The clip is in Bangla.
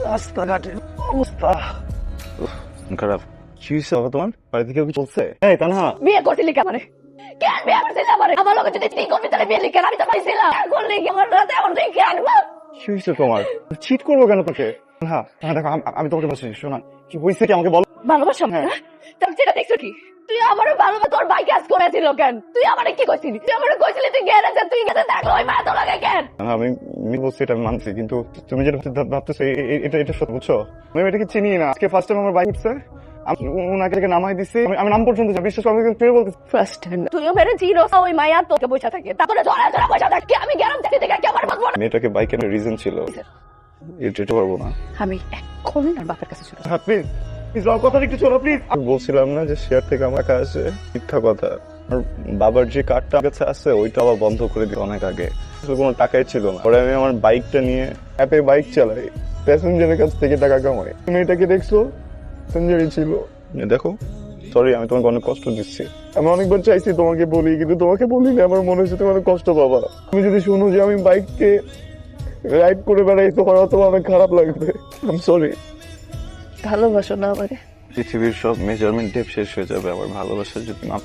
রাস্তাঘাটের অবস্থা খারাপ। কি হয়েছে বাবা তোমার? বাড়িতে কেউ কি চলছে? এই তানহা, বিয়ে করছিলি কেন? কেন বিয়ে করছিলি আমারে? আমার লোক যদি ঠিক করবি তাহলে বিয়ে লিখে আমি তো পাইছিলাম। করলি কি আমার রাতে আমার দেখে আনবো? কি হয়েছে তোমার? চিট করবো কেন তোকে? হ্যাঁ দেখো, আমি তোমাকে বলছি, শোনা কি হয়েছে কি আমাকে বলো। ভালোবাসা না? তাহলে যেটা দেখছো কি? তুই আমারও ভালোবাসা তোর ভাই কাজ করেছিল কেন? তুই আমারে কি কইছিলি? তুই আমারে কইছিলি তুই গেছে, তুই গেছে থাকলো ওই মায়া তো লাগে কেন? আমি বলছি এটা আমি মানছি, কিন্তু তুমি যেটা ভাবতেছো এটা সত্য, বুঝছো? আমি এটাকে চিনি না। আজকে ফার্স্ট টাইম আমার বাইক উঠছে, আমি ওনাকে নামাই দিচ্ছি, আমি নাম পর্যন্ত বিশ্বাস করে তুই বলতে ফার্স্ট টাইম তুইও মেরে চিনো ওই মায়া তোকে বসে থাকে, তারপরে জড়া জড়া বসে থাকে। আমি গেলাম থেকে কি আমার বলবো না? মেয়েটাকে বাইকের রিজন ছিল, এটা পারবো না আমি এখন আর বাপের কাছে চলে হ্যাঁ প্লিজ প্লিজ কথা একটু চলো প্লিজ। আমি বলছিলাম না যে শেয়ার থেকে আমার কাছে আসে, মিথ্যা কথা। আমার বাবার যে কার্ডটা কাছে আছে ওইটা আবার বন্ধ করে দিই অনেক আগে, কোনো টাকাই ছিল না। পরে আমি আমার বাইকটা নিয়ে অ্যাপে বাইক চালাই, প্যাসেঞ্জারের কাছ থেকে টাকা কামাই। মেয়েটাকে দেখছো, প্যাসেঞ্জারই ছিল। দেখো সরি, আমি তোমাকে অনেক কষ্ট দিচ্ছি। আমি অনেকবার চাইছি তোমাকে বলি, কিন্তু তোমাকে বলিনি, আমার মনে হচ্ছে তুমি অনেক কষ্ট পাবা। তুমি যদি শুনো যে আমি বাইককে রাইড করে বেড়াই, তোমার হয়তো অনেক খারাপ লাগবে। I am sorry. ভালোবাসো না আমারে? পৃথিবীর সব মেজারমেন্ট টেপ শেষ হয়ে যাবে আমার ভালোবাসা যদি না